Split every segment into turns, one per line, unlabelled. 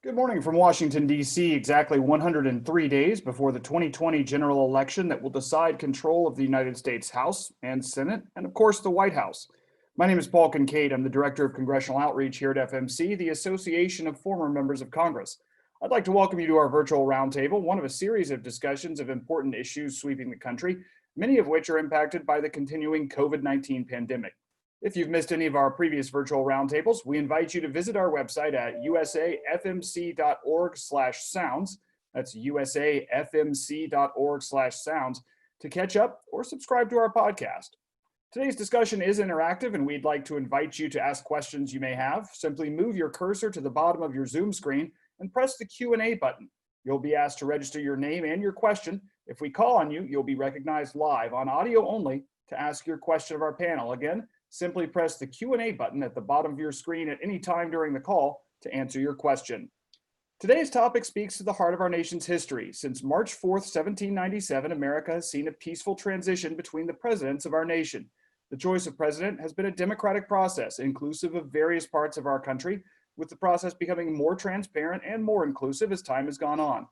Good morning from Washington, D.C. Exactly 103 days before the 2020 general election that will decide control of the United States House and Senate, and of course, the White House. My name is Paul Kincaid. I'm the Director of Congressional Outreach here at FMC, the Association of Former Members of Congress. I'd like to welcome you to our virtual roundtable, one of a series of discussions of important issues sweeping the country, many of which are impacted by the continuing COVID-19 pandemic. If you've missed any of our previous virtual roundtables, we invite you to visit our website at usafmc.org/sounds. That's usafmc.org/sounds to catch up or subscribe to our podcast. Today's discussion is interactive, and we'd like to invite you to ask questions you may have. Simply move your cursor to the bottom of your Zoom screen and press the Q&A button. You'll be asked to register your name and your question. If we call on you, you'll be recognized live on audio only to ask your question of our panel. Again, simply press the Q&A button at the bottom of your screen at any time during the call to answer your question. Today's topic speaks to the heart of our nation's history. Since March 4th, 1797, America has seen a peaceful transition between the presidents of our nation. The choice of president has been a democratic process, inclusive of various parts of our country, with the process becoming more transparent and more inclusive as time has gone on.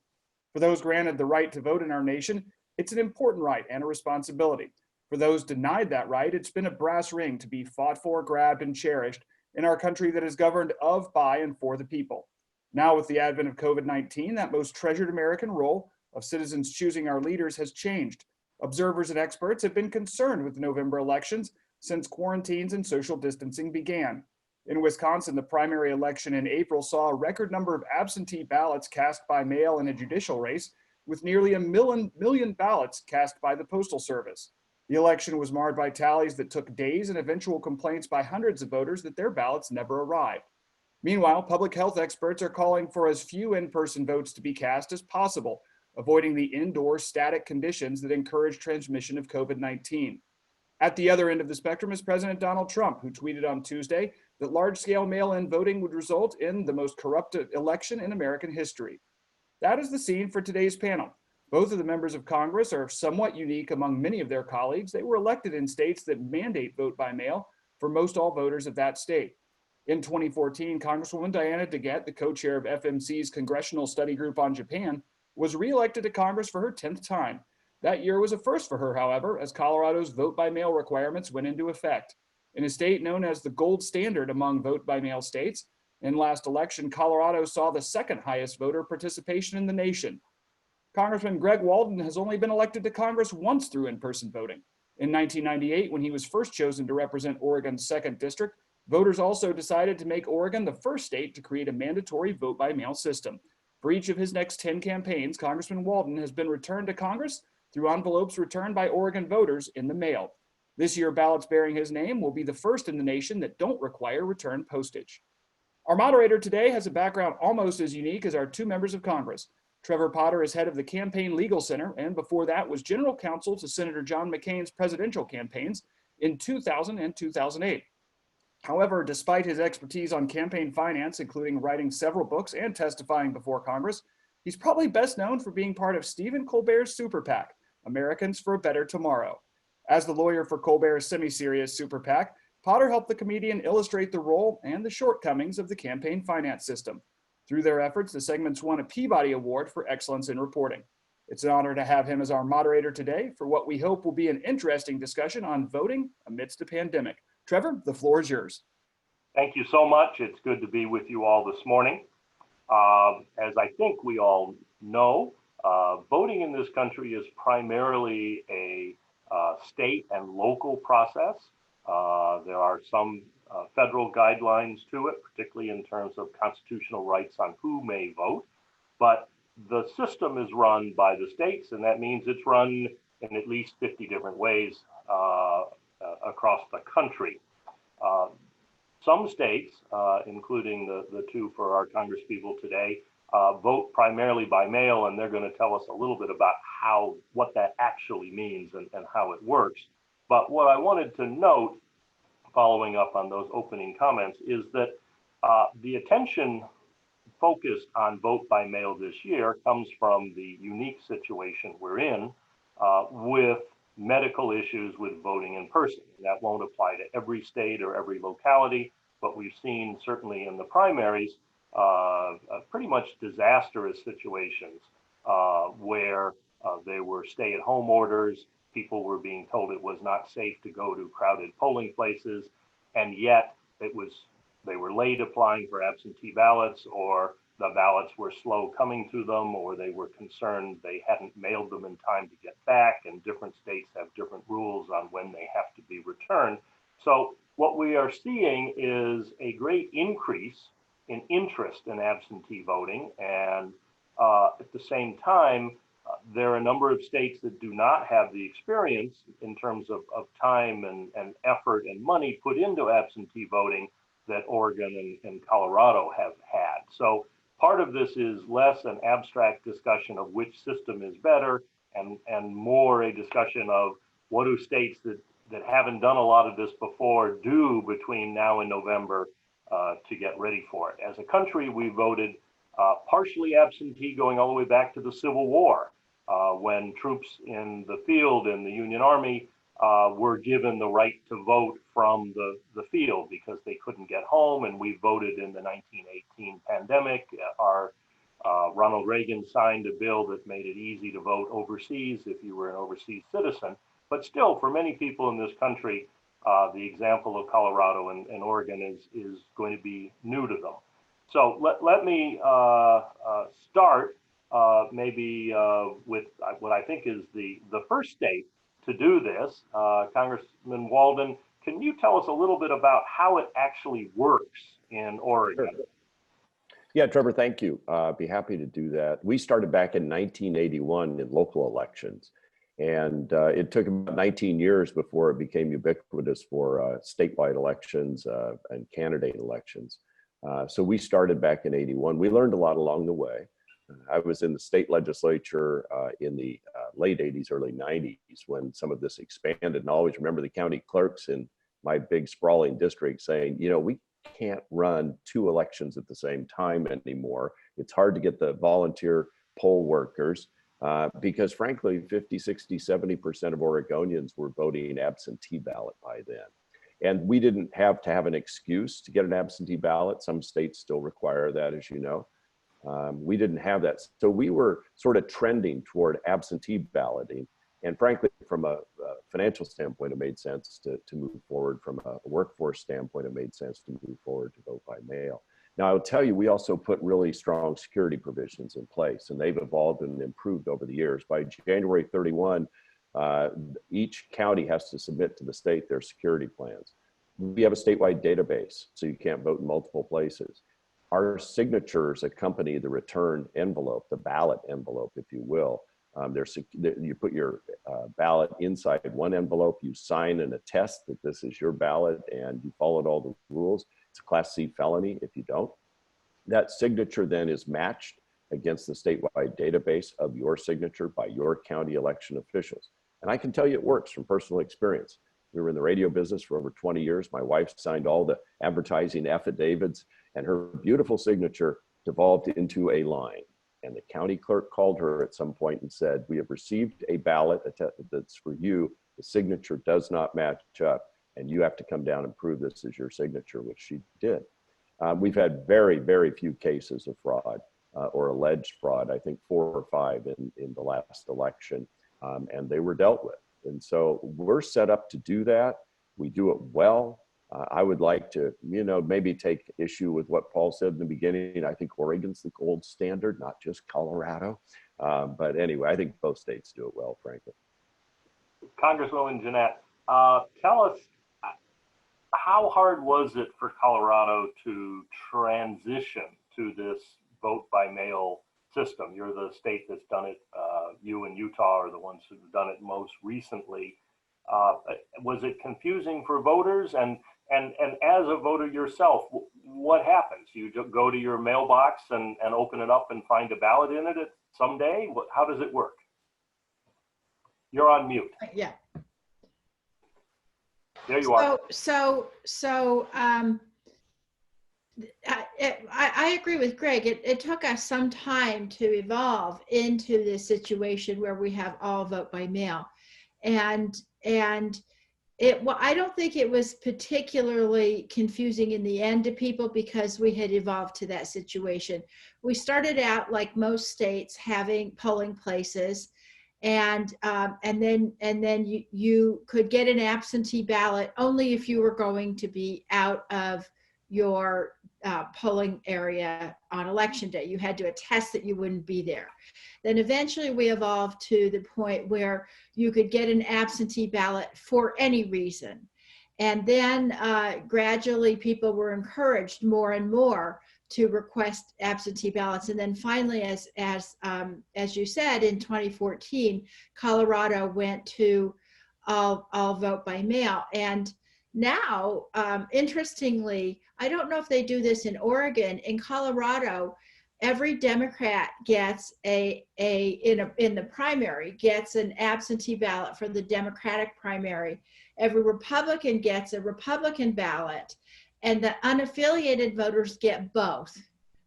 For those granted the right to vote in our nation, it's an important right and a responsibility. For those denied that right, it's been a brass ring to be fought for, grabbed, and cherished in our country that is governed of, by, and for the people. Now, with the advent of COVID-19, that most treasured American role of citizens choosing our leaders has changed. Observers and experts have been concerned with the November elections since quarantines and social distancing began. In Wisconsin, the primary election in April saw a record number of absentee ballots cast by mail in a judicial race, with nearly a million ballots cast by the Postal Service. The election was marred by tallies that took days and eventual complaints by hundreds of voters that their ballots never arrived. Meanwhile, public health experts are calling for as few in-person votes to be cast as possible, avoiding the indoor static conditions that encourage transmission of COVID-19. At the other end of the spectrum is President Donald Trump, who tweeted on Tuesday that large-scale mail-in voting would result in the most corrupt election in American history. That is the scene for today's panel. Both of the members of Congress are somewhat unique among many of their colleagues. They were elected in states that mandate vote by mail for most all voters of that state. In 2014, Congresswoman Diana DeGette, the co-chair of FMC's Congressional Study Group on Japan, was reelected to Congress for her 10th time. That year was a first for her, however, as Colorado's vote by mail requirements went into effect. In a state known as the gold standard among vote by mail states, in last election, Colorado saw the second highest voter participation in the nation. Congressman Greg Walden has only been elected to Congress once through in-person voting. In 1998, when he was first chosen to represent Oregon's 2nd District, voters also decided to make Oregon the first state to create a mandatory vote-by-mail system. For each of his next 10 campaigns, Congressman Walden has been returned to Congress through envelopes returned by Oregon voters in the mail. This year, ballots bearing his name will be the first in the nation that don't require return postage. Our moderator today has a background almost as unique as our two members of Congress. Trevor Potter is head of the Campaign Legal Center, and before that was general counsel to Senator John McCain's presidential campaigns in 2000 and 2008. However, despite his expertise on campaign finance, including writing several books and testifying before Congress, he's probably best known for being part of Stephen Colbert's super PAC, Americans for a Better Tomorrow. As the lawyer for Colbert's semi-serious super PAC, Potter helped the comedian illustrate the role and the shortcomings of the campaign finance system. Through their efforts, the segments won a Peabody Award for excellence in reporting. It's an honor to have him as our moderator today for what we hope will be an interesting discussion on voting amidst a pandemic. Trevor, the floor is yours.
Thank you so much. It's good to be with you all this morning. As I think we all know, voting in this country is primarily a state and local process. There are some federal guidelines to it, particularly in terms of constitutional rights on who may vote. But the system is run by the states, and that means it's run in at least 50 different ways across the country. Some states, including the two for our congresspeople today, vote primarily by mail, and they're going to tell us a little bit about what that actually means and how it works. But what I wanted to note, following up on those opening comments, is that the attention focused on vote by mail this year comes from the unique situation we're in with medical issues with voting in person. That won't apply to every state or every locality, but we've seen certainly in the primaries pretty much disastrous situations where there were stay-at-home orders. People were being told it was not safe to go to crowded polling places, and yet they were late applying for absentee ballots, or the ballots were slow coming to them, or they were concerned they hadn't mailed them in time to get back, and different states have different rules on when they have to be returned. So what we are seeing is a great increase in interest in absentee voting, and at the same time, there are a number of states that do not have the experience in terms of time and effort and money put into absentee voting that Oregon and Colorado have had. So part of this is less an abstract discussion of which system is better and more a discussion of what do states that haven't done a lot of this before do between now and November to get ready for it. As a country, we voted partially absentee going all the way back to the Civil War, when troops in the field in the Union Army were given the right to vote from the field because they couldn't get home, and we voted in the 1918 pandemic. Ronald Reagan signed a bill that made it easy to vote overseas if you were an overseas citizen. But still, for many people in this country, the example of Colorado and Oregon is going to be new to them. So let me start maybe with what I think is the first state to do this. Congressman Walden, can you tell us a little bit about how it actually works in Oregon?
Sure. Yeah, Trevor, thank you. Be happy to do that. We started back in 1981 in local elections, and it took about 19 years before it became ubiquitous for statewide elections and candidate elections. So we started back in 81. We learned a lot along the way. I was in the state legislature in the late 80s, early 90s when some of this expanded, and I always remember the county clerks in my big sprawling district saying, you know, we can't run two elections at the same time anymore. It's hard to get the volunteer poll workers because frankly, 50, 60, 70% of Oregonians were voting absentee ballot by then. And we didn't have to have an excuse to get an absentee ballot. Some states still require that, as you know. We didn't have that. So we were sort of trending toward absentee balloting. And frankly, from a financial standpoint, it made sense to move forward. From a workforce standpoint, it made sense to move forward to vote by mail. Now, I will tell you, we also put really strong security provisions in place, and they've evolved and improved over the years. By January 31, each county has to submit to the state their security plans. We have a statewide database, so you can't vote in multiple places. Our signatures accompany the return envelope, the ballot envelope, if you will. You put your ballot inside one envelope, you sign and attest that this is your ballot and you followed all the rules. It's a Class C felony if you don't. That signature then is matched against the statewide database of your signature by your county election officials. And I can tell you it works from personal experience. We were in the radio business for over 20 years. My wife signed all the advertising affidavits, and her beautiful signature devolved into a line. And the county clerk called her at some point and said, we have received a ballot that's for you. The signature does not match up, and you have to come down and prove this is your signature, which she did. We've had very, very few cases of fraud or alleged fraud, I think 4 or 5 in the last election, and they were dealt with. And so we're set up to do that. We do it well. I would like to, maybe take issue with what Paul said in the beginning. I think Oregon's the gold standard, not just Colorado. But anyway, I think both states do it well, frankly.
Congresswoman DeGette, tell us, how hard was it for Colorado to transition to this vote by mail system? You're the state that's done it. You and Utah are the ones who've done it most recently. Was it confusing for voters? And as a voter yourself, what happens? You go to your mailbox and open it up and find a ballot in it someday? How does it work? You're on mute.
Yeah.
There you are.
I agree with Greg. It took us some time to evolve into this situation where we have all vote by mail, and Well, I don't think it was particularly confusing in the end to people because we had evolved to that situation. We started out, like most states, having polling places, and then you could get an absentee ballot only if you were going to be out of your polling area on election day. You had to attest that you wouldn't be there. Then eventually we evolved to the point where you could get an absentee ballot for any reason. And then gradually people were encouraged more and more to request absentee ballots. And then finally, as you said, in 2014, Colorado went to all vote by mail. And now, interestingly, I don't know if they do this in Oregon. In Colorado, every Democrat gets in the primary gets an absentee ballot for the Democratic primary. Every Republican gets a Republican ballot, and the unaffiliated voters get both.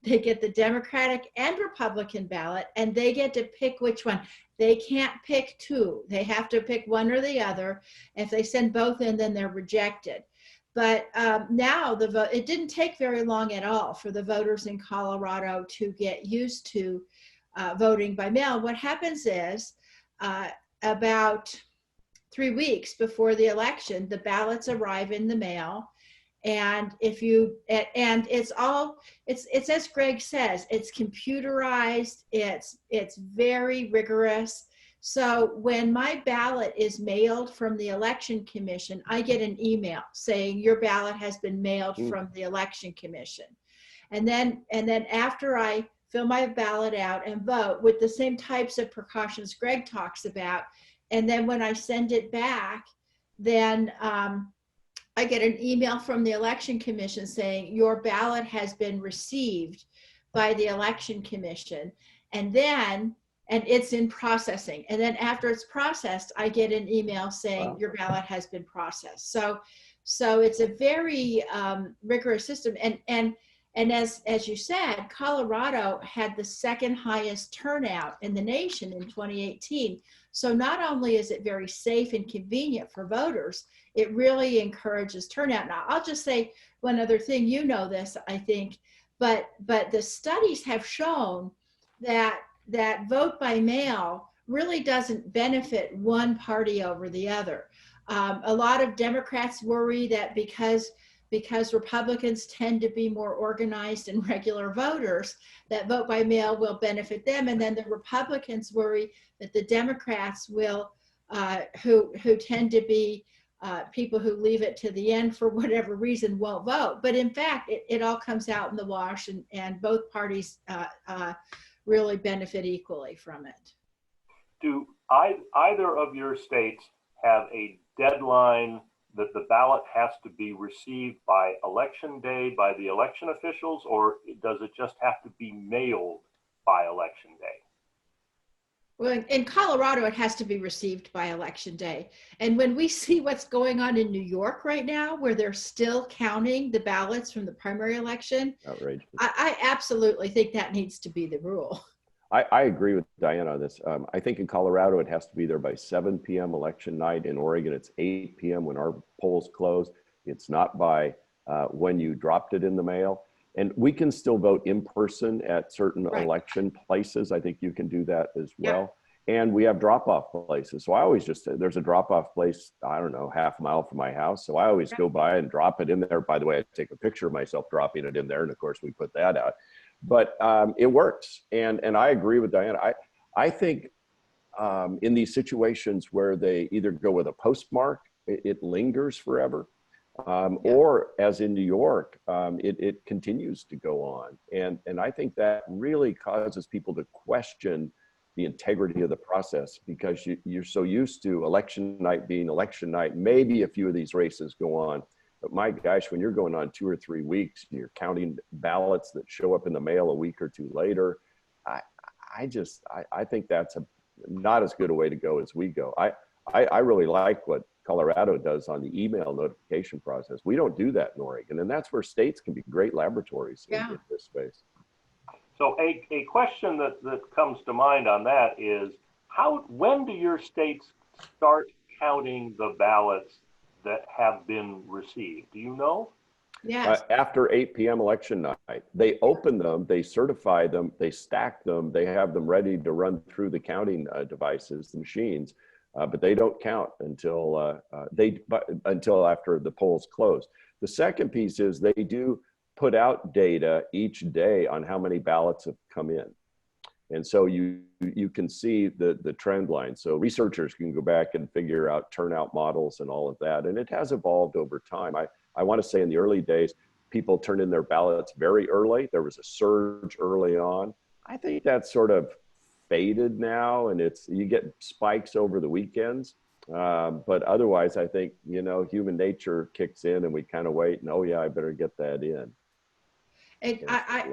They get the Democratic and Republican ballot, and they get to pick which one. They can't pick two. They have to pick one or the other. If they send both in, then they're rejected. But now it didn't take very long at all for the voters in Colorado to get used to voting by mail. What happens is about 3 weeks before the election, the ballots arrive in the mail. And it's as Greg says, it's computerized, it's very rigorous. So when my ballot is mailed from the Election Commission, I get an email saying your ballot has been mailed from the Election Commission. And then after I fill my ballot out and vote with the same types of precautions Greg talks about, and then when I send it back, then I get an email from the Election Commission saying your ballot has been received by the Election Commission, and it's in processing. And then after it's processed, I get an email saying your ballot has been processed. So it's a very rigorous system. And as you said, Colorado had the second highest turnout in the nation in 2018. So not only is it very safe and convenient for voters, it really encourages turnout. Now, I'll just say one other thing, you know this, I think, but the studies have shown that vote by mail really doesn't benefit one party over the other. A lot of Democrats worry that because Republicans tend to be more organized and regular voters, that vote by mail will benefit them. And then the Republicans worry that the Democrats will, who tend to be people who leave it to the end for whatever reason, won't vote. But in fact, it all comes out in the wash, and both parties really benefit equally from it.
Do either of your states have a deadline that the ballot has to be received by election day by the election officials, or does it just have to be mailed by election day?
Well, in Colorado, it has to be received by election day. And when we see what's going on in New York right now, where they're still counting the ballots from the primary election,
Outrageous.
I absolutely think that needs to be the rule.
I agree with Diana on this. I think in Colorado, it has to be there by 7 p.m. election night. In Oregon, it's 8 p.m. when our polls close. It's not by when you dropped it in the mail. And we can still vote in person at certain election places. I think you can do that as well. Yeah. And we have drop-off places. So I always there's a drop-off place, I don't know, half a mile from my house. So I always go by and drop it in there. By the way, I take a picture of myself dropping it in there. And of course, we put that out. But it works. And I agree with Diana. I think in these situations where they either go with a postmark, it lingers forever. Or as in New York, it continues to go on. And I think that really causes people to question the integrity of the process, because you're so used to election night being election night. Maybe a few of these races go on, but my gosh, when you're going on 2 or 3 weeks, you're counting ballots that show up in the mail a week or two later. I think that's not as good a way to go as we go. I really like what Colorado does on the email notification process. We don't do that in Oregon, and that's where states can be great laboratories in this space.
So a question that comes to mind on that is, when do your states start counting the ballots that have been received? Do you know?
Yes.
After 8 p.m. election night, they open them, they certify them, they stack them, they have them ready to run through the counting devices, the machines, but they don't count until until after the polls close. The second piece is they do put out data each day on how many ballots have come in. And so you can see the trend line. So researchers can go back and figure out turnout models and all of that. And it has evolved over time. I want to say in the early days, people turned in their ballots very early. There was a surge early on. I think that's sort of faded now, and you get spikes over the weekends. But otherwise, I think, human nature kicks in and we kind of wait and, oh yeah, I better get that in.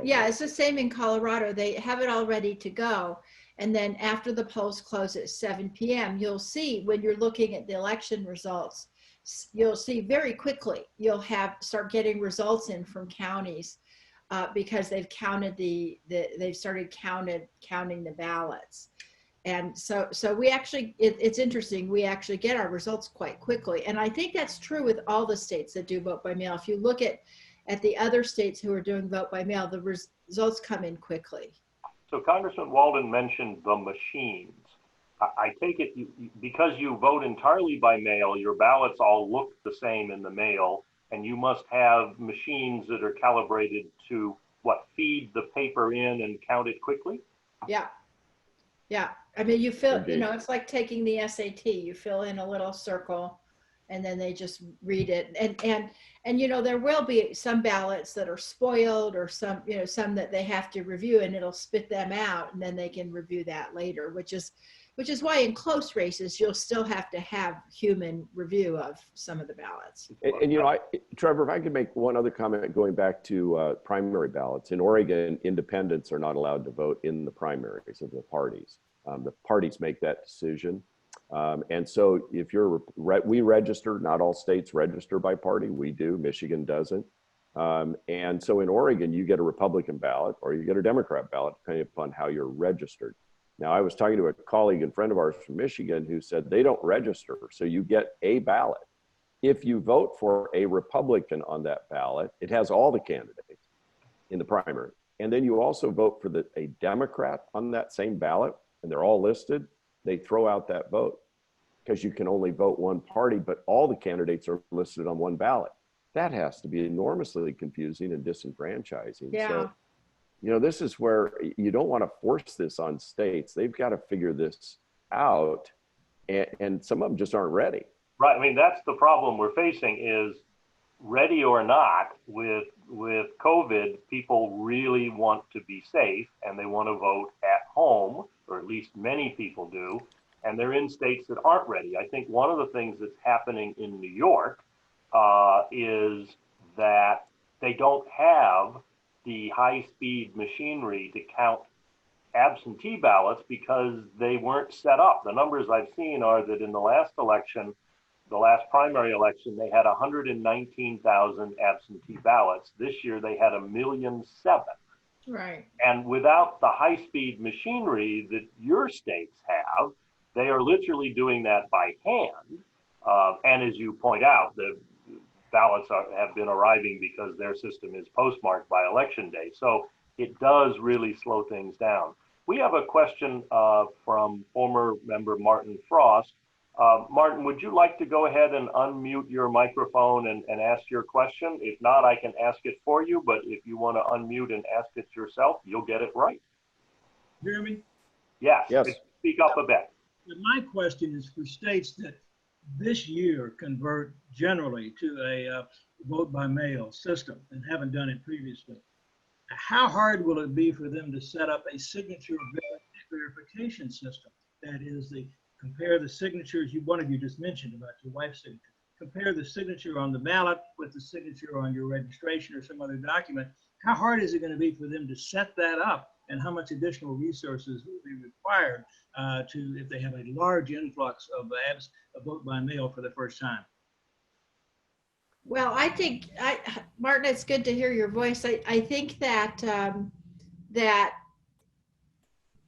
Yeah, it's the same in Colorado. They have it all ready to go. And then after the polls close at 7 p.m., you'll see when you're looking at the election results, you'll see very quickly, you'll start getting results in from counties because they've counted they've started counting the ballots. And so we actually, it's interesting, we actually get our results quite quickly. And I think that's true with all the states that do vote by mail. If you look at the other states who are doing vote by mail, the results come in quickly.
So Congressman Walden mentioned the machines. I take it because you vote entirely by mail, your ballots all look the same in the mail, and you must have machines that are calibrated to feed the paper in and count it quickly? Yeah.
I mean, you fill, it's like taking the SAT. You fill in a little circle, and then they just read it. And there will be some ballots that are spoiled, or some that they have to review, and it'll spit them out, and then they can review that later, which is why in close races, you'll still have to have human review of some of the ballots.
And Trevor, if I could make one other comment going back to primary ballots. In Oregon, independents are not allowed to vote in the primaries of the parties. The parties make that decision. And so if we register, not all states register by party. We do, Michigan doesn't. And so in Oregon, you get a Republican ballot or you get a Democrat ballot, depending upon how you're registered. Now, I was talking to a colleague and friend of ours from Michigan who said they don't register, so you get a ballot. If you vote for a Republican on that ballot, it has all the candidates in the primary. And then you also vote for a Democrat on that same ballot, and they're all listed. They throw out that vote because you can only vote one party, but all the candidates are listed on one ballot. That has to be enormously confusing and disenfranchising.
Yeah.
So, this is where you don't want to force this on states. They've got to figure this out, and some of them just aren't ready.
Right. I mean, that's the problem we're facing is, ready or not, with COVID, people really want to be safe and they want to vote at home, or at least many people do, and they're in states that aren't ready. I think one of the things that's happening in New York is that they don't have the high-speed machinery to count absentee ballots because they weren't set up. The numbers I've seen are that in the last election, the last primary election, they had 119,000 absentee ballots. This year, they had 1,000,007.
Right.
And without the high-speed machinery that your states have, they are literally doing that by hand. And as you point out, the ballots have been arriving because their system is postmarked by election day. So it does really slow things down. We have a question from former member Martin Frost. Martin, would you like to go ahead and unmute your microphone and ask your question? If not, I can ask it for you, but if you want to unmute and ask it yourself, you'll get it right.
Hear me?
Yes.
Yes.
Speak up a bit.
My question is for states that this year convert generally to a vote by mail system and haven't done it previously. How hard will it be for them to set up a signature verification system? That is, compare the signatures, one of you just mentioned about your wife's signature. Compare the signature on the ballot with the signature on your registration or some other document. How hard is it going to be for them to set that up, and how much additional resources will be required if they have a large influx of vote by mail for the first time?
Well, I think, Martin, it's good to hear your voice. I think that that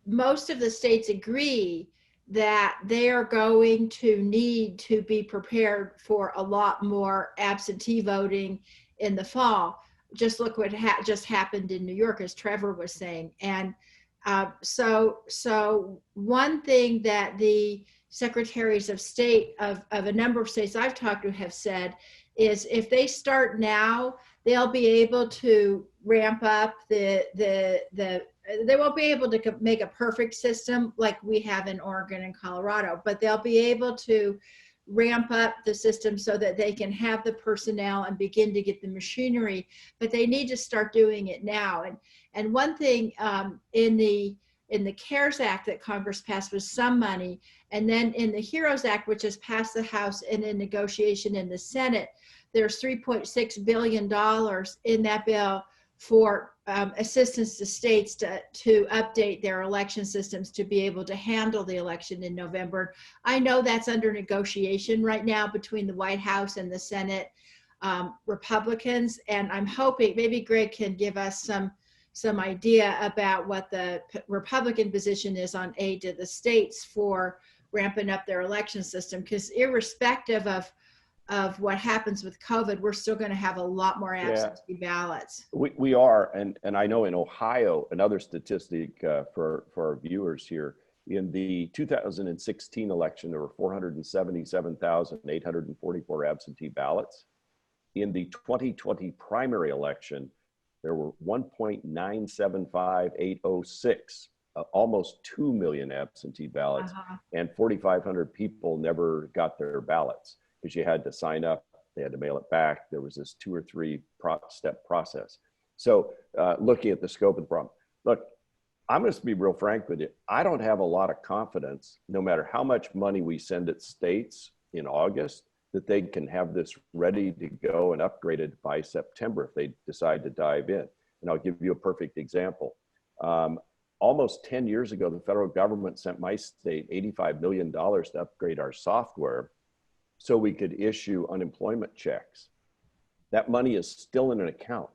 most of the states agree that they are going to need to be prepared for a lot more absentee voting in the fall. Just look what just happened in New York, as Trevor was saying. And so one thing that the secretaries of state of a number of states I've talked to have said is if they start now, they'll be able to ramp up they won't be able to make a perfect system like we have in Oregon and Colorado, but they'll be able to ramp up the system so that they can have the personnel and begin to get the machinery, but they need to start doing it now. And one thing in the CARES Act that Congress passed was some money, and then in the HEROES Act, which has passed the House and in negotiation in the Senate, there's $3.6 billion in that bill for assistance to states to update their election systems to be able to handle the election in November. I know that's under negotiation right now between the White House and the Senate Republicans, and I'm hoping maybe Greg can give us some idea about what the Republican position is on aid to the states for ramping up their election system, because irrespective of what happens with COVID, we're still going to have a lot more absentee ballots.
We are, and I know in Ohio, another statistic for our viewers here, in the 2016 election, there were 477,844 absentee ballots. In the 2020 primary election, there were 1.975806, almost 2 million absentee ballots, and 4,500 people never got their ballots because you had to sign up, they had to mail it back. There was this 2 or 3 step process. So looking at the scope of the problem, look, I'm going to be real frank with you. I don't have a lot of confidence, no matter how much money we send at states in August, that they can have this ready to go and upgraded by September if they decide to dive in. And I'll give you a perfect example. Almost 10 years ago, the federal government sent my state $85 million to upgrade our software so we could issue unemployment checks. That money is still in an account.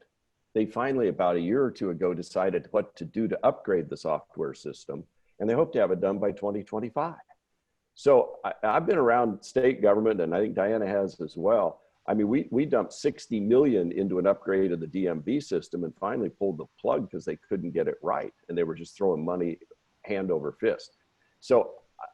They finally, about a year or two ago, decided what to do to upgrade the software system, and they hope to have it done by 2025. So I've been around state government, and I think Diana has as well. I mean, we dumped 60 million into an upgrade of the DMV system and finally pulled the plug because they couldn't get it right. And they were just throwing money hand over fist. So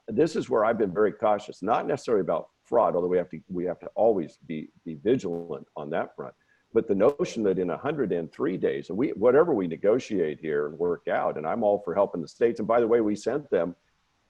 this is where I've been very cautious, not necessarily about fraud, although we have to always be vigilant on that front. But the notion that in 103 days, and whatever we negotiate here and work out, and I'm all for helping the states. And by the way, we sent them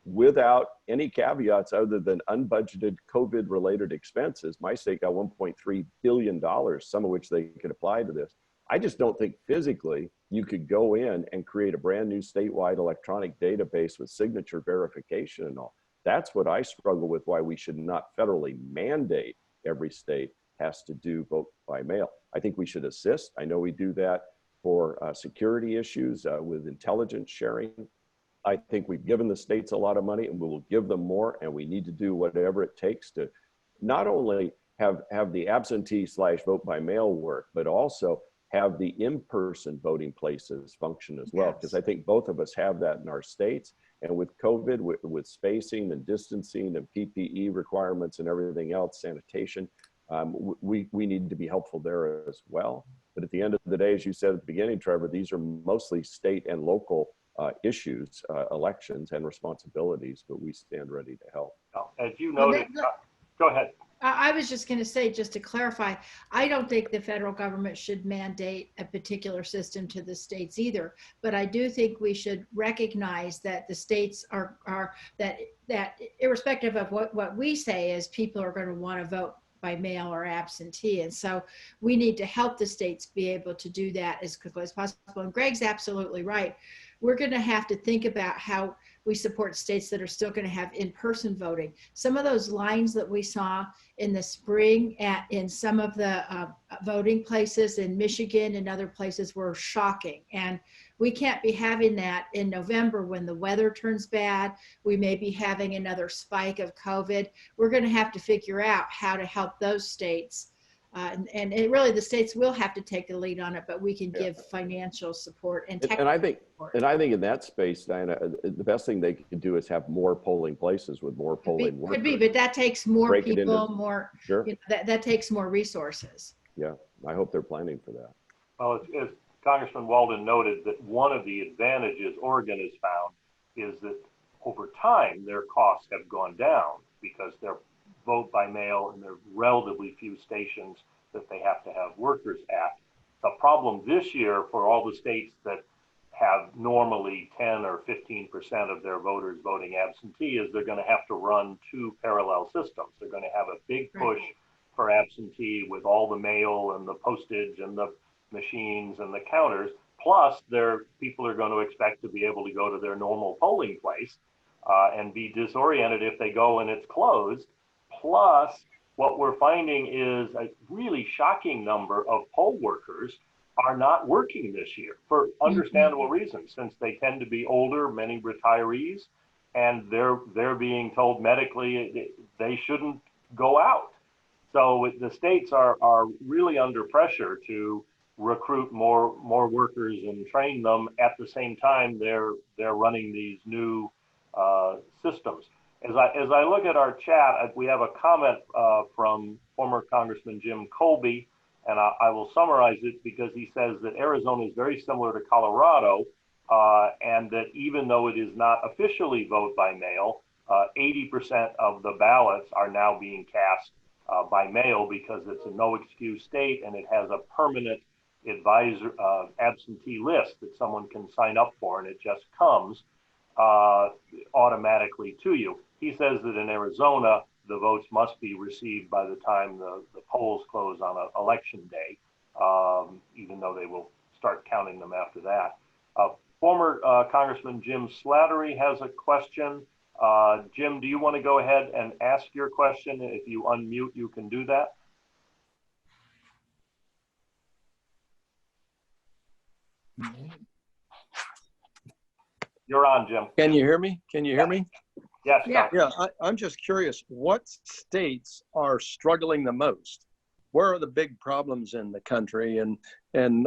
without any caveats other than unbudgeted COVID-related expenses. My state got $1.3 billion, some of which they could apply to this. I just don't think physically you could go in and create a brand new statewide electronic database with signature verification and all. That's what I struggle with, why we should not federally mandate every state has to do vote by mail. I think we should assist. I know we do that for security issues with intelligence sharing. I think we've given the states a lot of money and we will give them more, and we need to do whatever it takes to not only have the absentee / vote by mail work, but also have the in-person voting places function as well. Because I think both of us have that in our states. And with COVID, with spacing and distancing and PPE requirements and everything else, sanitation, we need to be helpful there as well. But at the end of the day, as you said at the beginning, Trevor, these are mostly state and local issues, elections and responsibilities, but we stand ready to help.
As you noted, go ahead.
I was just going to say, just to clarify, I don't think the federal government should mandate a particular system to the states either, but I do think we should recognize that the states are that irrespective of what we say is people are going to want to vote by mail or absentee. And so we need to help the states be able to do that as quickly as possible. And Greg's absolutely right. We're going to have to think about how we support states that are still going to have in-person voting. Some of those lines that we saw in the spring in some of the voting places in Michigan and other places were shocking. And we can't be having that in November when the weather turns bad. We may be having another spike of COVID. We're going to have to figure out how to help those states And it really, the states will have to take the lead on it, but we can give financial support and
And I think,
support.
and I think in that space, Diana, the best thing they could do is have more polling places with more polling workers.
Could be, but that takes more
Break it
people,
into-
more,
Sure.
you know, that takes more resources.
Yeah, I hope they're planning for that.
Well, as Congressman Walden noted, that one of the advantages Oregon has found is that over time, their costs have gone down because they're vote by mail and there are relatively few stations that they have to have workers at. The problem this year for all the states that have normally 10 or 15% of their voters voting absentee is they're going to have to run two parallel systems. They're going to have a big push for absentee with all the mail and the postage and the machines and the counters. Plus, people are going to expect to be able to go to their normal polling place and be disoriented if they go and it's closed. Plus, what we're finding is a really shocking number of poll workers are not working this year for understandable reasons, since they tend to be older, many retirees, and they're being told medically they shouldn't go out. So the states are really under pressure to recruit more workers and train them. At the same time, they're running these new systems. As I look at our chat, we have a comment from former Congressman Jim Colby, and I will summarize it because he says that Arizona is very similar to Colorado, and that even though it is not officially vote by mail, 80% of the ballots are now being cast by mail because it's a no excuse state and it has a permanent advisor absentee list that someone can sign up for, and it just comes automatically to you. He says that in Arizona, the votes must be received by the time the polls close on election day, even though they will start counting them after that. Former Congressman Jim Slattery has a question. Jim, do you want to go ahead and ask your question? If you unmute, you can do that. You're on, Jim.
Can you hear me? Can you hear me?
Yes.
Yeah.
Yeah, I'm just curious, what states are struggling the most? Where are the big problems in the country? And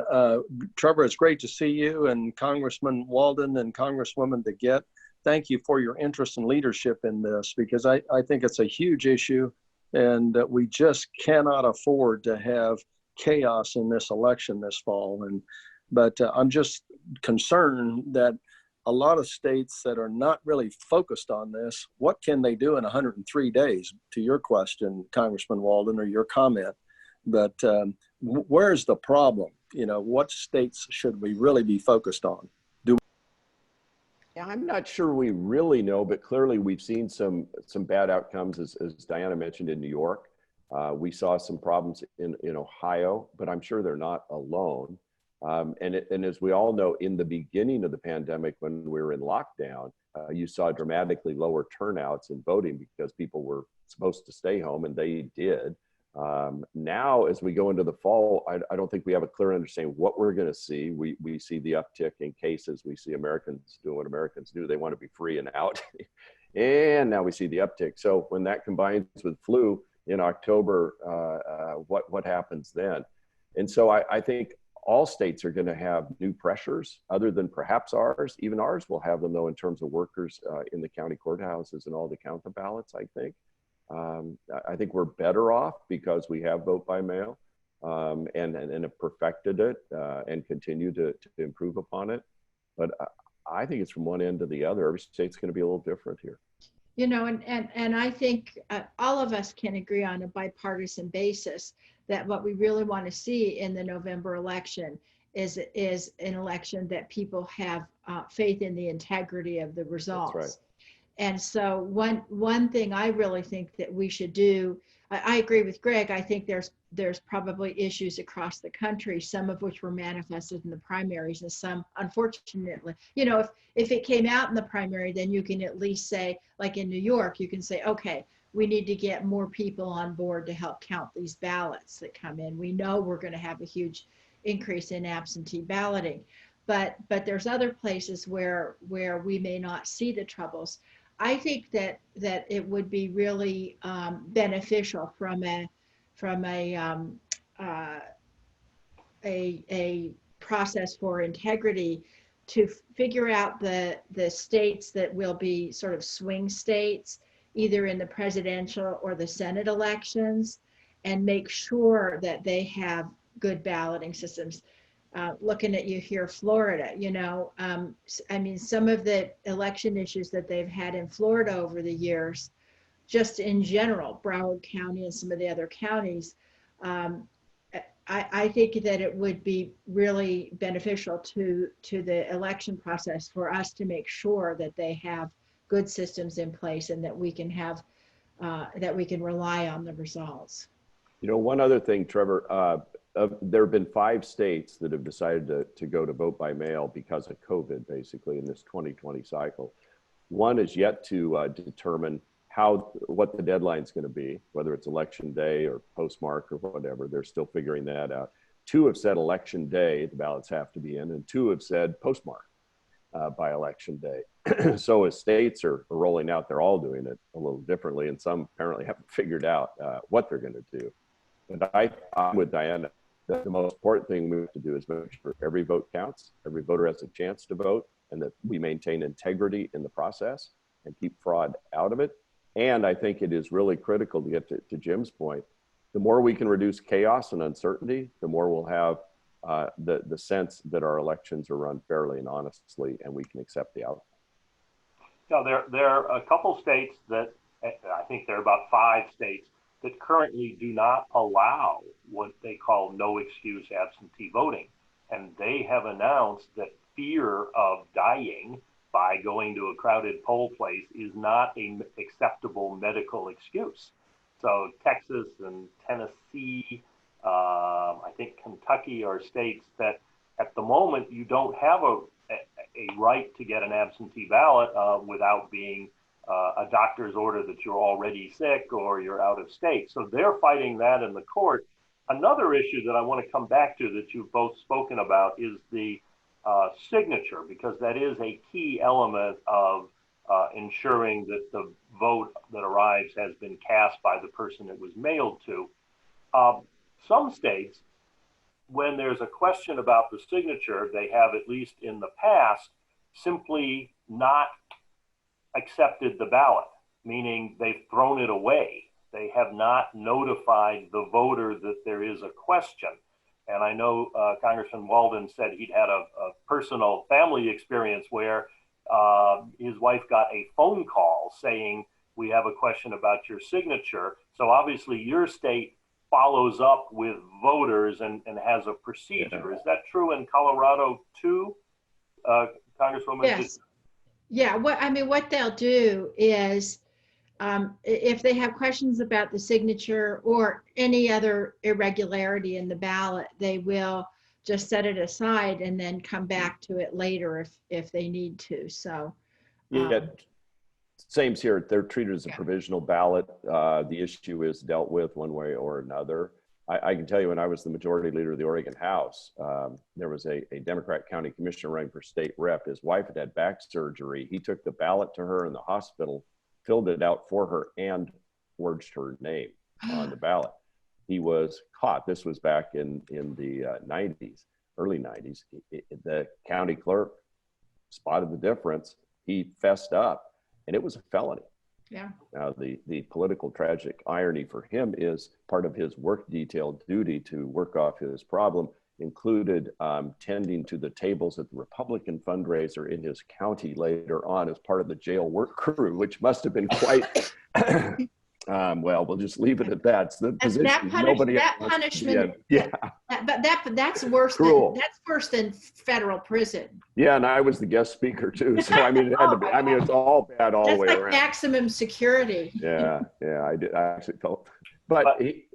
Trevor, it's great to see you, and Congressman Walden and Congresswoman DeGette. Thank you for your interest and leadership in this, because I think it's a huge issue, and we just cannot afford to have chaos in this election this fall. But I'm just concerned that a lot of states that are not really focused on this, what can they do in 103 days? To your question, Congressman Walden, or your comment, but where's the problem? You know, what states should we really be focused on?
Yeah, I'm not sure we really know, but clearly we've seen some bad outcomes, as Diana mentioned, in New York. We saw some problems in Ohio, but I'm sure they're not alone. And as we all know, in the beginning of the pandemic, when we were in lockdown, you saw dramatically lower turnouts in voting because people were supposed to stay home, and they did. Now, as we go into the fall, I don't think we have a clear understanding of what we're going to see. We see the uptick in cases. We see Americans doing what Americans do. They want to be free and out. And now we see the uptick. So when that combines with flu in October, what happens then? And so I think all states are going to have new pressures other than perhaps ours. Even ours will have them, though, in terms of workers in the county courthouses and all the count the ballots, I think. I think we're better off because we have vote by mail and have perfected it and continue to improve upon it. But I think it's from one end to the other. Every state's going to be a little different here.
You know, and I think all of us can agree on a bipartisan basis that what we really want to see in the November election is an election that people have faith in the integrity of the results.
That's right.
And so one thing I really think that we should do, I agree with Greg. I think there's probably issues across the country, some of which were manifested in the primaries, and some, unfortunately, you know, if it came out in the primary, then you can at least say, like in New York, you can say, okay, we need to get more people on board to help count these ballots that come in. We know we're going to have a huge increase in absentee balloting, but there's other places where we may not see the troubles. I think that it would be really beneficial from a uh, a process for integrity to figure out the states that will be sort of swing states, either in the presidential or the Senate elections, and make sure that they have good balloting systems. Looking at you here, Florida, I mean, some of the election issues that they've had in Florida over the years, just in general, Broward County and some of the other counties, I think that it would be really beneficial to the election process for us to make sure that they have good systems in place and that we can have that we can rely on the results.
You know, one other thing, Trevor, there have been 5 states that have decided to go to vote by mail because of COVID, basically, in this 2020 cycle. One is yet to determine what the deadline's going to be, whether it's election day or postmark or whatever. They're still figuring that out. 2 have said election day, the ballots have to be in, and 2 have said postmark by election day. So as states are rolling out, they're all doing it a little differently, and some apparently haven't figured out what they're going to do. But I'm with Diana. The most important thing we have to do is make sure every vote counts, every voter has a chance to vote, and that we maintain integrity in the process and keep fraud out of it. And I think it is really critical to get to Jim's point. The more we can reduce chaos and uncertainty, the more we'll have the sense that our elections are run fairly and honestly, and we can accept the outcome.
Now, there are a couple states that, I think there are about 5 states that currently do not allow what they call no excuse absentee voting. And they have announced that fear of dying by going to a crowded poll place is not an acceptable medical excuse. So Texas and Tennessee, I think Kentucky are states that at the moment you don't have a right to get an absentee ballot without being a doctor's order that you're already sick or you're out of state. So they're fighting that in the court. Another issue that I want to come back to that you've both spoken about is the signature, because that is a key element of ensuring that the vote that arrives has been cast by the person it was mailed to. Some states, when there's a question about the signature, they have, at least in the past, simply not accepted the ballot, meaning they've thrown it away. They have not notified the voter that there is a question. And I know Congressman Walden said he'd had a personal family experience where his wife got a phone call saying, we have a question about your signature. So obviously your state follows up with voters and has a procedure. Is that true in Colorado too, Congresswoman?
Yes. Yeah, what they'll do is if they have questions about the signature or any other irregularity in the ballot, they will just set it aside and then come back to it later if they need to. So
same's here. They're treated as a provisional ballot. The issue is dealt with one way or another. I can tell you, when I was the majority leader of the Oregon House, there was a Democrat county commissioner running for state rep. His wife had back surgery. He took the ballot to her in the hospital, filled it out for her, and forged her name on the ballot. He was caught. This was back in the 90s, early 90s. The county clerk spotted the difference. He fessed up, and it was a felony.
Yeah.
Now, the political tragic irony for him is part of his work detail duty to work off his problem included tending to the tables at the Republican fundraiser in his county later on as part of the jail work crew, which must have been quite, well, we'll just leave it at that. It's the position
that punishment, that's worse
Cruel.
That's worse than federal prison.
Yeah, and I was the guest speaker too. So I mean, it had to be, I mean, it's all bad all the way
like
around.
Maximum security.
Yeah, I did. I actually felt, but he,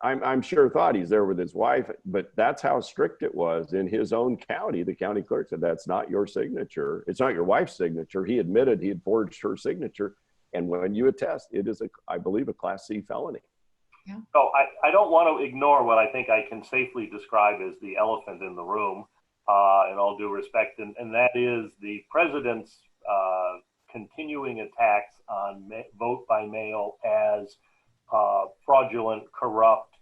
and I'm sure thought he's there with his wife, but that's how strict it was in his own county. The county clerk said, that's not your signature. It's not your wife's signature. He admitted he had forged her signature. And when you attest, it is, I believe, a Class C felony.
Yeah.
So I don't want to ignore what I think I can safely describe as the elephant in the room, in all due respect, and that is the president's continuing attacks on vote by mail as fraudulent, corrupt,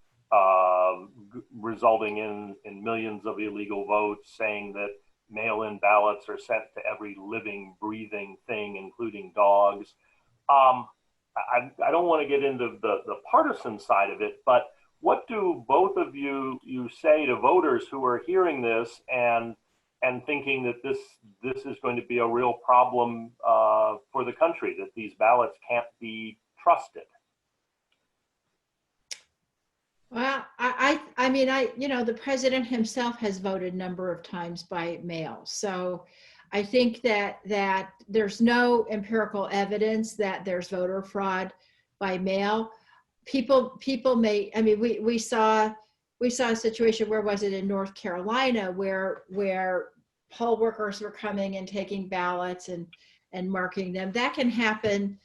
resulting in millions of illegal votes, saying that mail-in ballots are sent to every living, breathing thing, including dogs. I don't want to get into the partisan side of it, but what do both of you say to voters who are hearing this and thinking that this is going to be a real problem for the country, that these ballots can't be trusted?
Well, I mean, the president himself has voted a number of times by mail. So I think that there's no empirical evidence that there's voter fraud by mail. People may, I mean, we saw a situation, where was it, in North Carolina, where poll workers were coming and taking ballots and marking them. That can happen.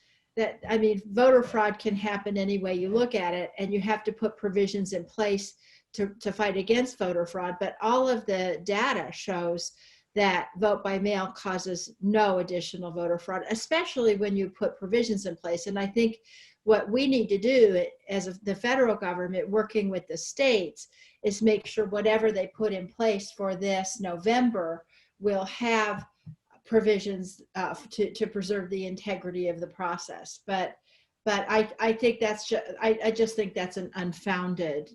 I mean, voter fraud can happen any way you look at it, and you have to put provisions in place to fight against voter fraud. But all of the data shows that vote by mail causes no additional voter fraud, especially when you put provisions in place. And I think what we need to do as the federal government, working with the states, is make sure whatever they put in place for this November will have provisions to preserve the integrity of the process. But I think I just think that's an unfounded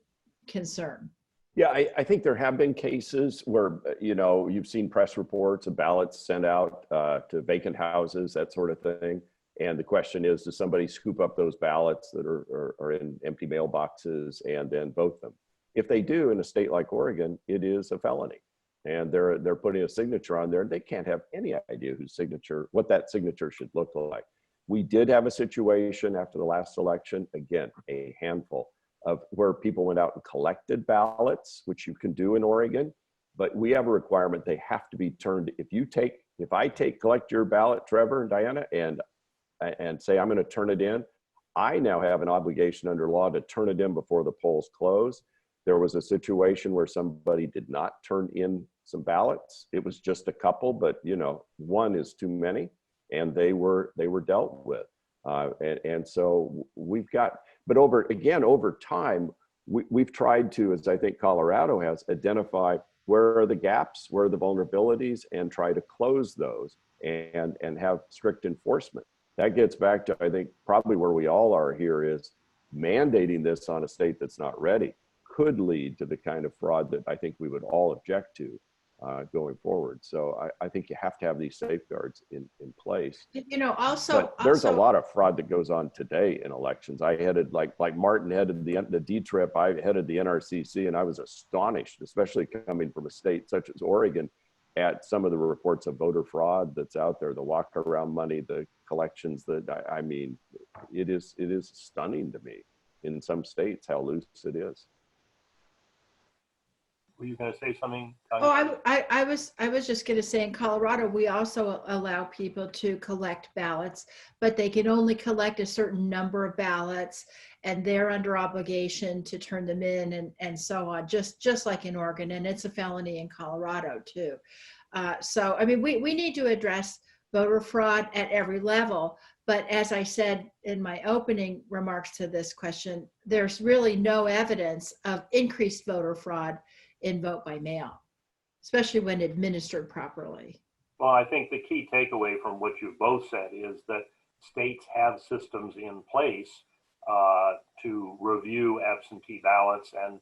concern.
Yeah, I think there have been cases where, you've seen press reports of ballots sent out to vacant houses, that sort of thing. And the question is, does somebody scoop up those ballots that are in empty mailboxes and then vote them? If they do, in a state like Oregon, it is a felony. And they're putting a signature on there. They can't have any idea what that signature should look like. We did have a situation after the last election, again, a handful of where people went out and collected ballots, which you can do in Oregon, but we have a requirement. They have to be turned. If I collect your ballot, Trevor and Diana, and say, I'm going to turn it in, I now have an obligation under law to turn it in before the polls close. There was a situation where somebody did not turn in some ballots. It was just a couple, but one is too many, and they were dealt with. And so we've got, but over time, we've tried to, as I think Colorado has, identify where are the gaps, where are the vulnerabilities, and try to close those and have strict enforcement. That gets back to, I think, probably where we all are here, is mandating this on a state that's not ready could lead to the kind of fraud that I think we would all object to going forward. So I think you have to have these safeguards in place.
Also,
there's a lot of fraud that goes on today in elections. I headed, like Martin headed the D-Trip, I headed the NRCC, and I was astonished, especially coming from a state such as Oregon, at some of the reports of voter fraud that's out there, the walk around money, the collections, I mean, it is stunning to me in some states how loose it is.
Were you going to say something, Tanya?
Oh, I was just going to say, in Colorado, we also allow people to collect ballots, but they can only collect a certain number of ballots, and they're under obligation to turn them in and so on, just like in Oregon, and it's a felony in Colorado too. So, I mean, we need to address voter fraud at every level. But as I said in my opening remarks to this question, there's really no evidence of increased voter fraud in vote by mail, especially when administered properly.
Well, I think the key takeaway from what you both said is that states have systems in place to review absentee ballots and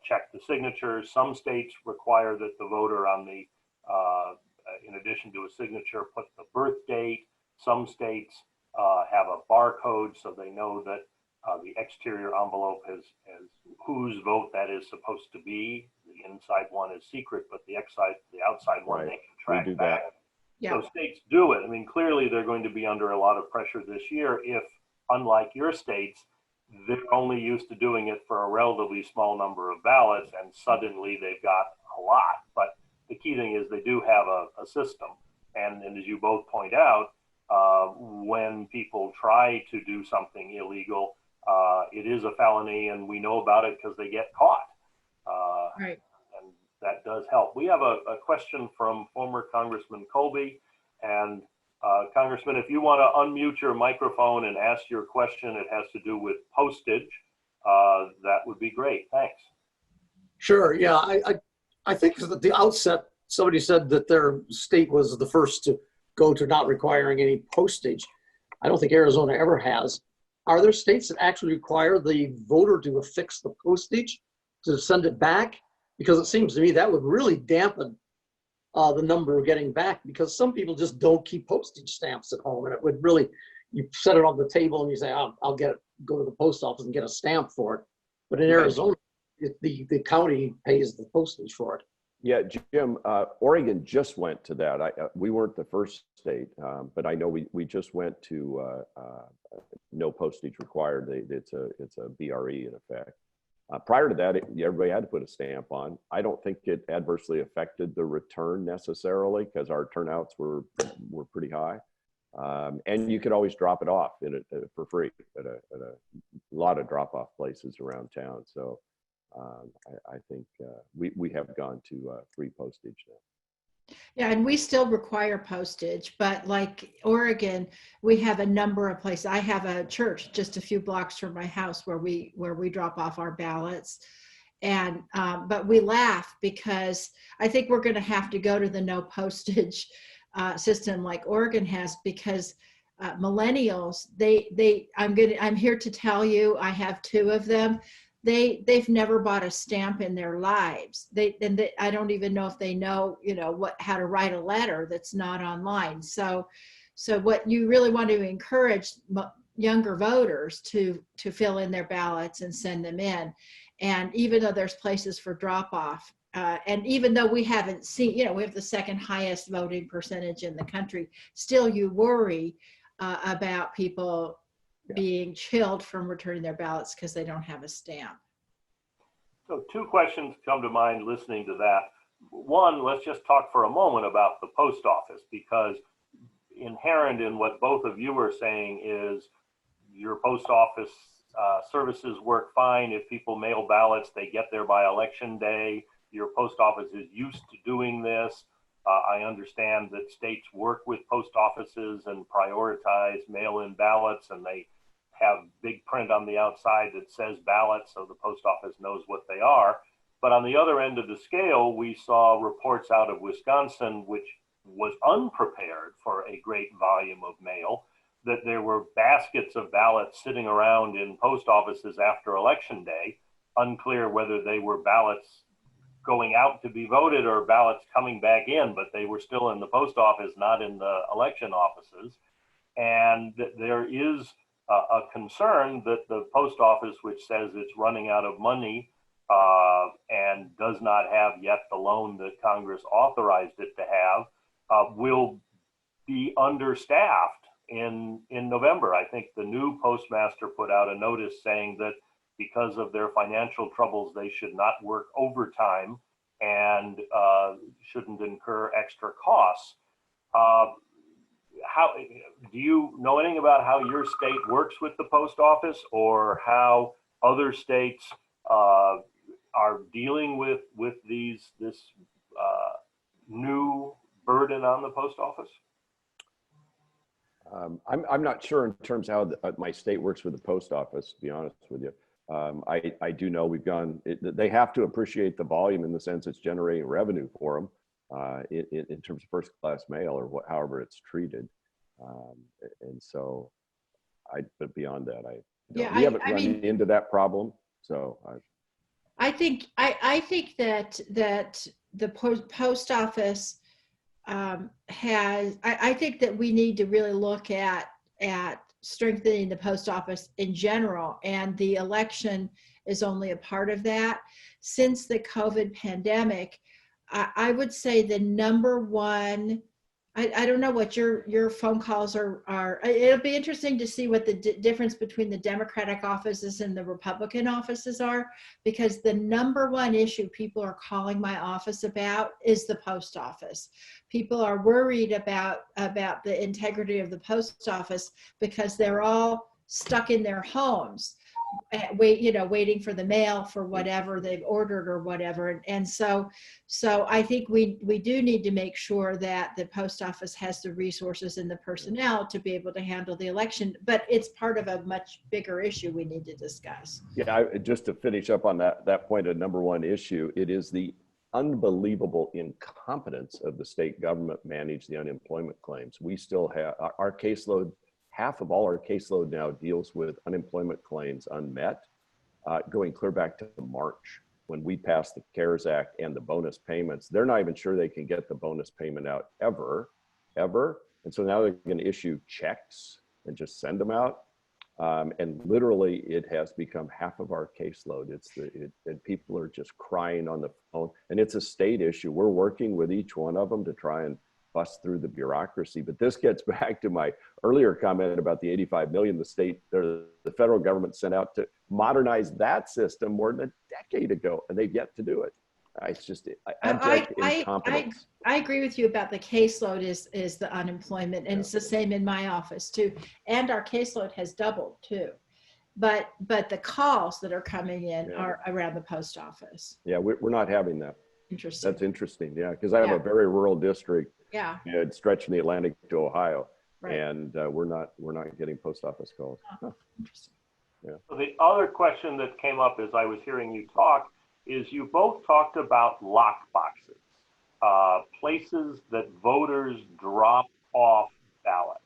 check the signatures. Some states require that the voter on the, in addition to a signature, put the birth date. Some states have a barcode so they know that the exterior envelope has whose vote that is supposed to be. The inside one is secret, but the outside one, right, they can track back.
Yeah.
So states do it. I mean, clearly they're going to be under a lot of pressure this year if, unlike your states, they're only used to doing it for a relatively small number of ballots, and suddenly they've got a lot. But the key thing is they do have a system. And as you both point out, when people try to do something illegal, it is a felony, and we know about it because they get caught.
Right.
And that does help. We have a question from former Congressman Colbert. And Congressman, if you want to unmute your microphone and ask your question, it has to do with postage. that would be great. Thanks.
Sure. Yeah, I think at the outset, somebody said that their state was the first to go to not requiring any postage. I don't think Arizona ever has. Are there states that actually require the voter to affix the postage to send it back? Because it seems to me that would really dampen the number of getting back, because some people just don't keep postage stamps at home, and it would really, you set it on the table and you say, I'll go to the post office and get a stamp for it. But in Arizona, the county pays the postage for it.
Yeah, Jim, Oregon just went to that. We weren't the first state, but I know we just went to no postage required. It's a BRE in effect. Prior to that, everybody had to put a stamp on. I don't think it adversely affected the return necessarily, because our turnouts were pretty high. And you could always drop it off for free at a lot of drop-off places around town. So I think we have gone to free postage now.
Yeah, and we still require postage, but like Oregon, we have a number of places. I have a church just a few blocks from my house where we drop off our ballots. And but we laugh because I think we're going to have to go to the no postage system like Oregon has, because millennials, I'm here to tell you, I have two of them. They've never bought a stamp in their lives. I don't even know if they know, how to write a letter that's not online. So what you really want to encourage younger voters to fill in their ballots and send them in. And even though there's places for drop off, and even though we haven't seen, we have the second highest voting percentage in the country, still you worry about people being chilled from returning their ballots because they don't have a stamp.
So two questions come to mind listening to that. One, let's just talk for a moment about the post office, because inherent in what both of you are saying is your post office services work fine. If people mail ballots, they get there by election day. Your post office is used to doing this. I understand that states work with post offices and prioritize mail-in ballots, and they have big print on the outside that says ballots, so the post office knows what they are. But on the other end of the scale, we saw reports out of Wisconsin, which was unprepared for a great volume of mail, that there were baskets of ballots sitting around in post offices after election day, unclear whether they were ballots going out to be voted or ballots coming back in, but they were still in the post office, not in the election offices. And there is a concern that the post office, which says it's running out of money and does not have yet the loan that Congress authorized it to have, will be understaffed in November. I think the new postmaster put out a notice saying that because of their financial troubles, they should not work overtime and shouldn't incur extra costs. How do you know anything about how your state works with the post office, or how other states are dealing with this new burden on the post office?
I'm not sure in terms of how my state works with the post office, to be honest with you. I do know they have to appreciate the volume in the sense it's generating revenue for them in terms of first class mail or however it's treated. And so but beyond that, we haven't run into that problem. So
I think that the post office I think that we need to really look at strengthening the post office in general, and the election is only a part of that. Since the COVID pandemic, I would say the number one, I don't know what your phone calls are. It'll be interesting to see what the difference between the Democratic offices and the Republican offices are, because the number one issue people are calling my office about is the post office. People are worried about the integrity of the post office because they're all stuck in their homes. waiting for the mail for whatever they've ordered or whatever. And so I think we do need to make sure that the post office has the resources and the personnel to be able to handle the election, but it's part of a much bigger issue we need to discuss.
Yeah, just to finish up on that point, a number one issue, it is the unbelievable incompetence of the state government manage the unemployment claims. We still have our caseload. Half of all our caseload now deals with unemployment claims unmet, going clear back to March when we passed the CARES Act and the bonus payments. They're not even sure they can get the bonus payment out ever. And so now they're going to issue checks and just send them out. And literally it has become half of our caseload. And people are just crying on the phone, and it's a state issue. We're working with each one of them to try and bust through the bureaucracy. But this gets back to my earlier comment about the 85 million the federal government sent out to modernize that system more than a decade ago, and they've yet to do it. It's just abject incompetence.
I agree with you about the caseload is the unemployment, and it's the same in my office too. And our caseload has doubled too. But the calls that are coming in are around the post office.
Yeah, we're not having that.
Interesting.
That's interesting. Yeah, because I have a very rural district.
Yeah.
It's stretched from the Atlantic to Ohio,
right.
And we're not getting post office calls.
Oh, interesting.
Yeah.
So the other question that came up as I was hearing you talk is you both talked about lock boxes, places that voters drop off ballots.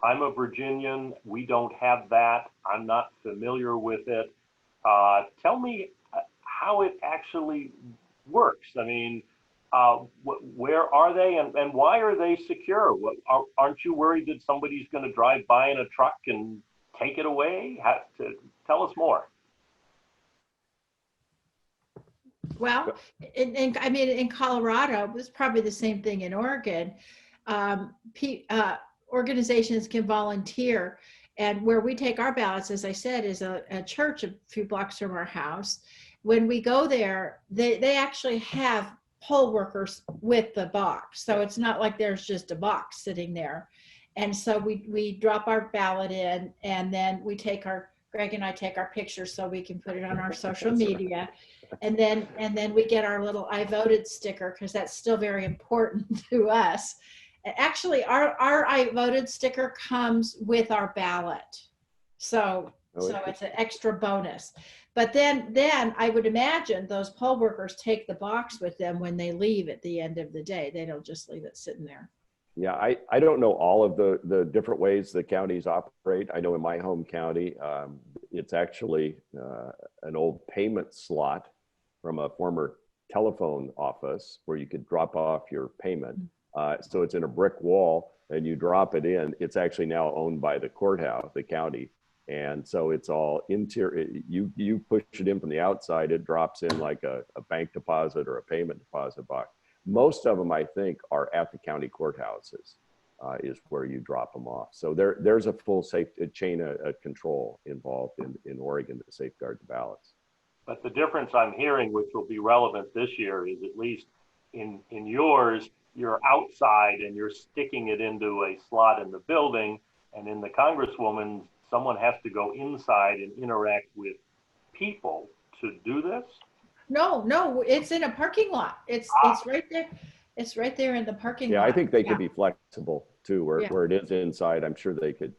I'm a Virginian. We don't have that. I'm not familiar with it. Tell me how it actually works. I mean, where are they and why are they secure? Aren't you worried that somebody's going to drive by in a truck and take it away? Tell us more.
Well, in Colorado, it's probably the same thing in Oregon. Organizations can volunteer, and where we take our ballots, as I said, is a church a few blocks from our house. When we go there, they actually have poll workers with the box. So it's not like there's just a box sitting there. And so we drop our ballot in, and then Greg and I take our pictures so we can put it on our social media. And then we get our little I voted sticker, because that's still very important to us. Actually, our I voted sticker comes with our ballot. So it's an extra bonus. But then I would imagine those poll workers take the box with them when they leave at the end of the day. They don't just leave it sitting there.
Yeah, I don't know all of the different ways the counties operate. I know in my home county, it's actually an old payment slot from a former telephone office where you could drop off your payment. So it's in a brick wall and you drop it in. It's actually now owned by the courthouse, the county. And so it's all interior. You push it in from the outside, it drops in like a bank deposit or a payment deposit box. Most of them, I think, are at the county courthouses, is where you drop them off. So there's a full chain of control involved in Oregon to safeguard the ballots.
But the difference I'm hearing, which will be relevant this year, is at least in yours, you're outside and you're sticking it into a slot in the building, and in the Congresswoman's, someone has to go inside and interact with people to do this?
No, it's in a parking lot. It's right there. It's right there in the parking lot.
Yeah, I think they could be flexible too, where it is inside. I'm sure they could,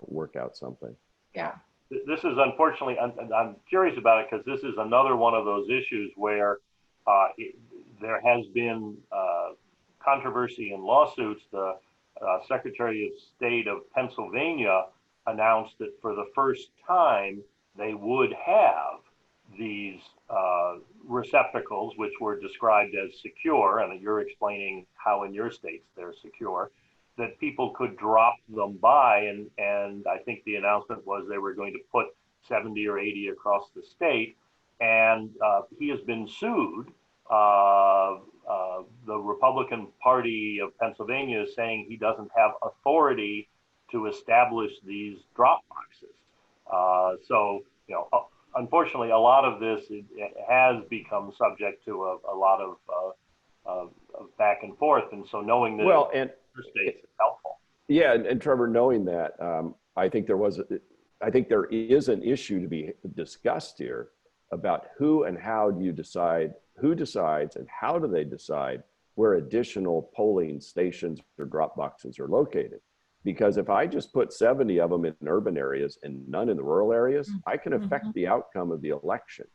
work out something.
Yeah.
This is unfortunately, I'm curious about it because this is another one of those issues where there has been controversy and lawsuits. The Secretary of State of Pennsylvania announced that for the first time they would have these receptacles, which were described as secure, and you're explaining how in your states they're secure, that people could drop them by, and I think the announcement was they were going to put 70 or 80 across the state, and he has been sued. The Republican Party of Pennsylvania is saying he doesn't have authority to establish these drop boxes. So, unfortunately, a lot of this has become subject to a lot of back and forth, and so knowing that states is helpful.
Yeah, and Trevor, knowing that, I think there was I think there is an issue to be discussed here about who and how do you decide, who decides and how do they decide where additional polling stations or drop boxes are located. Because if I just put 70 of them in urban areas and none in the rural areas, I can affect the outcome of the election.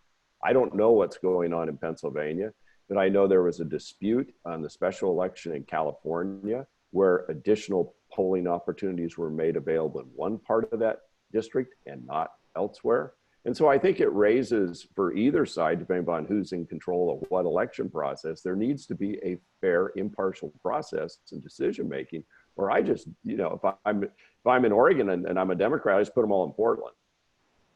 I don't know what's going on in Pennsylvania, but I know there was a dispute on the special election in California where additional polling opportunities were made available in one part of that district and not elsewhere. And so I think it raises, for either side, depending upon who's in control of what election process, there needs to be a fair, impartial process and decision-making, where I just, if I'm in Oregon and I'm a Democrat, I just put them all in Portland,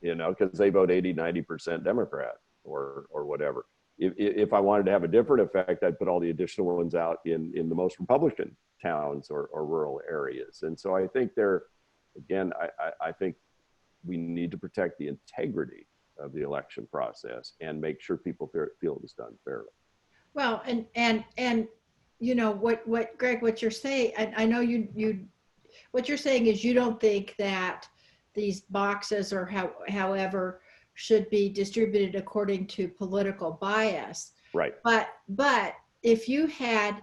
because they vote 80, 90% Democrat or whatever. If I wanted to have a different effect, I'd put all the additional ones out in the most Republican towns or rural areas. And so I think I think we need to protect the integrity of the election process and make sure people feel it was done fairly.
Well, and what Greg, what you're saying, I know what you're saying is you don't think that these boxes or however should be distributed according to political bias.
Right.
But if you had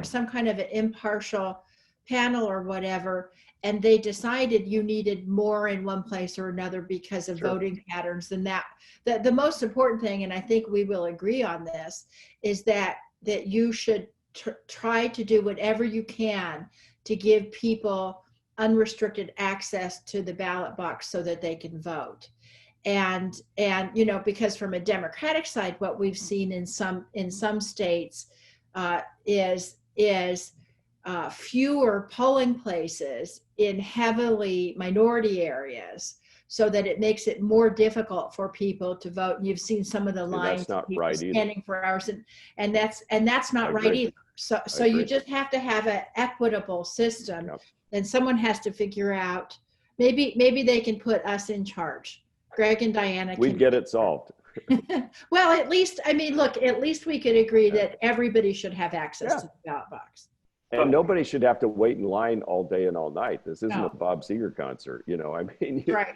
some kind of an impartial panel or whatever, and they decided you needed more in one place or another because of voting patterns, then the most important thing, and I think we will agree on this, is that you should try to do whatever you can to give people unrestricted access to the ballot box so that they can vote. And because from a Democratic side, what we've seen in some states is fewer polling places in heavily minority areas, so that it makes it more difficult for people to vote. And you've seen some of the lines,
that's not
people
right
standing for hours, and that's not right either. So you just have to have an equitable system.
Yep.
And someone has to figure out, maybe they can put us in charge. Greg and Diana
We'd get it solved.
Well, at least we could agree that everybody should have access to the ballot box.
And nobody should have to wait in line all day and all night. This isn't a Bob Seger concert,
Right.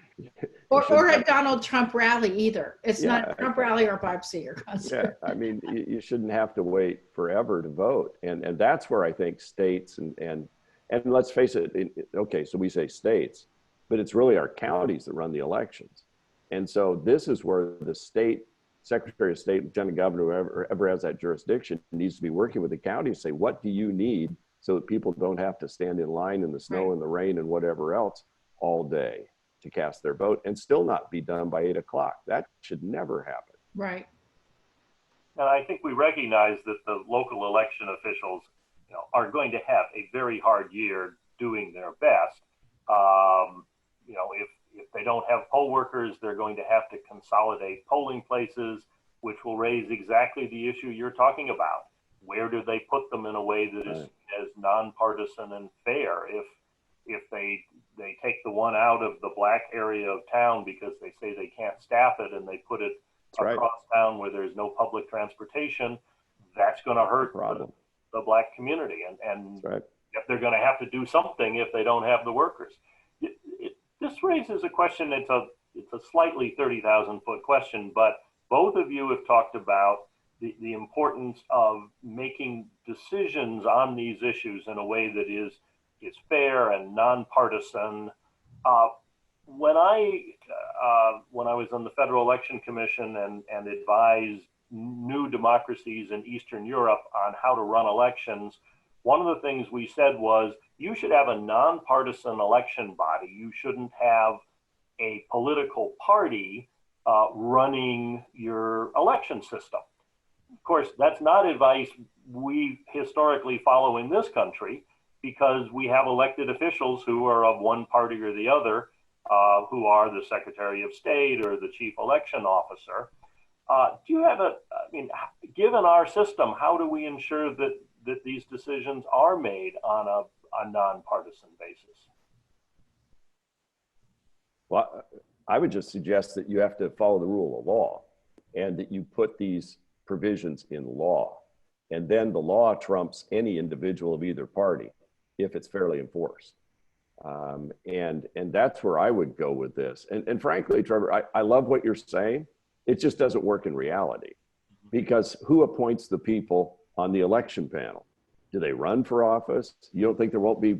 Or a Donald Trump rally either. It's not a Trump rally or a Bob Seger concert.
Yeah, you shouldn't have to wait forever to vote. And that's where I think states and let's face it, so we say states, but it's really our counties that run the elections. And so this is where the state Secretary of State, Lieutenant Governor, whoever has that jurisdiction, needs to be working with the county to say, what do you need so that people don't have to stand in line in the snow and the rain and whatever else all day to cast their vote, and still not be done by 8 o'clock. That should never happen.
Right.
And I think we recognize that the local election officials, are going to have a very hard year doing their best. If they don't have poll workers, they're going to have to consolidate polling places, which will raise exactly the issue you're talking about. Where do they put them in a way that is as nonpartisan and fair? If they take the one out of the black area of town because they say they can't staff it, and they put it across town where there's no public transportation, that's going to hurt the black community. And if they're going to have to do something if they don't have the workers. This raises a question. It's a slightly 30,000-foot question, but both of you have talked about the importance of making decisions on these issues in a way that is fair and nonpartisan. When I was on the Federal Election Commission and advised new democracies in Eastern Europe on how to run elections, one of the things we said was, you should have a nonpartisan election body. You shouldn't have a political party running your election system. Of course, that's not advice we historically follow in this country, because we have elected officials who are of one party or the other, who are the Secretary of State or the Chief Election Officer. Do you have given our system, how do we ensure that these decisions are made on a nonpartisan basis?
Well, I would just suggest that you have to follow the rule of law, and that you put these provisions in law, and then the law trumps any individual of either party if it's fairly enforced. And that's where I would go with this. And frankly, Trevor, I love what you're saying. It just doesn't work in reality, because who appoints the people on the election panel? Do they run for office? You don't think there won't be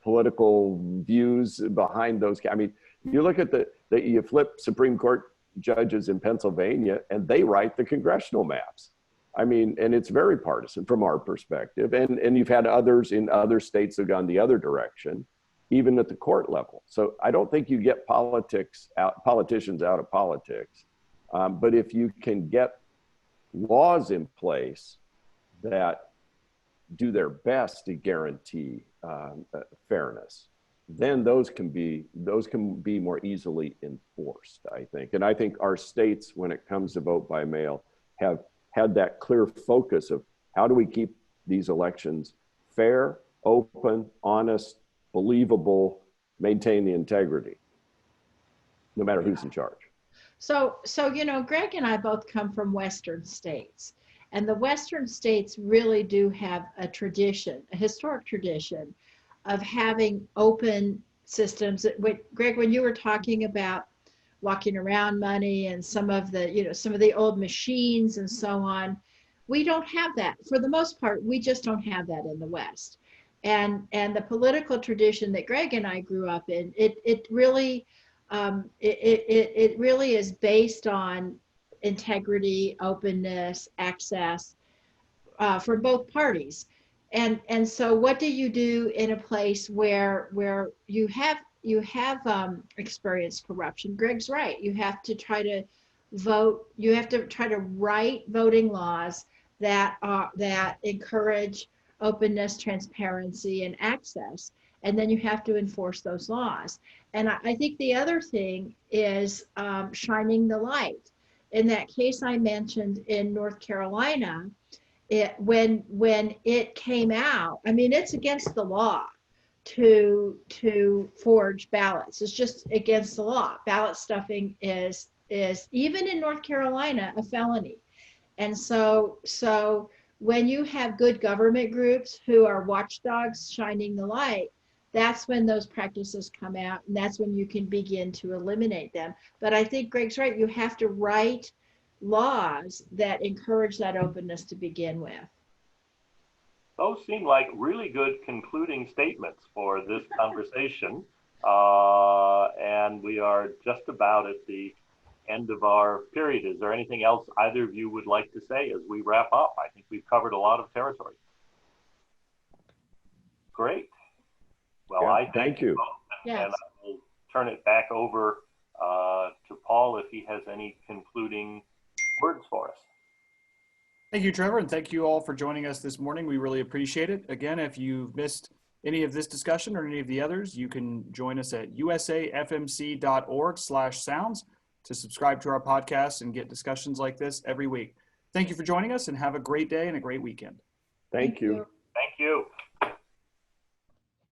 political views behind those? I mean, you look at you flip Supreme Court judges in Pennsylvania and they write the congressional maps. I mean, and it's very partisan from our perspective. And you've had others in other states that have gone the other direction, even at the court level. So I don't think you get politicians out of politics. But if you can get laws in place that do their best to guarantee fairness, then those can be more easily enforced, I think. And I think our states, when it comes to vote by mail, have had that clear focus of how do we keep these elections fair, open, honest, believable, maintain the integrity, no matter who's in charge.
So, Greg and I both come from Western states, and the Western states really do have a tradition, a historic tradition of having open systems. Greg, when you were talking about walking around money and some of the old machines and so on, we don't have that. For the most part, we just don't have that in the West. And the political tradition that Greg and I grew up in, it really is based on integrity, openness, access for both parties. And so what do you do in a place where you have experienced corruption? Greg's right. You have to try to vote. You have to try to write voting laws that encourage openness, transparency, and access. And then you have to enforce those laws. And I think the other thing is shining the light. In that case I mentioned in North Carolina, when it came out, I mean, it's against the law to forge ballots. It's just against the law. Ballot stuffing is even in North Carolina a felony. And so when you have good government groups who are watchdogs shining the light, that's when those practices come out, and that's when you can begin to eliminate them. But I think Greg's right. You have to write laws that encourage that openness to begin with.
Those seem like really good concluding statements for this conversation. And we are just about at the end of our period. Is there anything else either of you would like to say as we wrap up? I think we've covered a lot of territory. Great. Well,
Yeah,
I
thank you.
And I will turn it back over to Paul if he has any concluding words for us.
Thank you, Trevor, and thank you all for joining us this morning. We really appreciate it. Again, if you've missed any of this discussion or any of the others, you can join us at usafmc.org/sounds to subscribe to our podcast and get discussions like this every week. Thank you for joining us, and have a great day and a great weekend.
Thank you.
Thank you.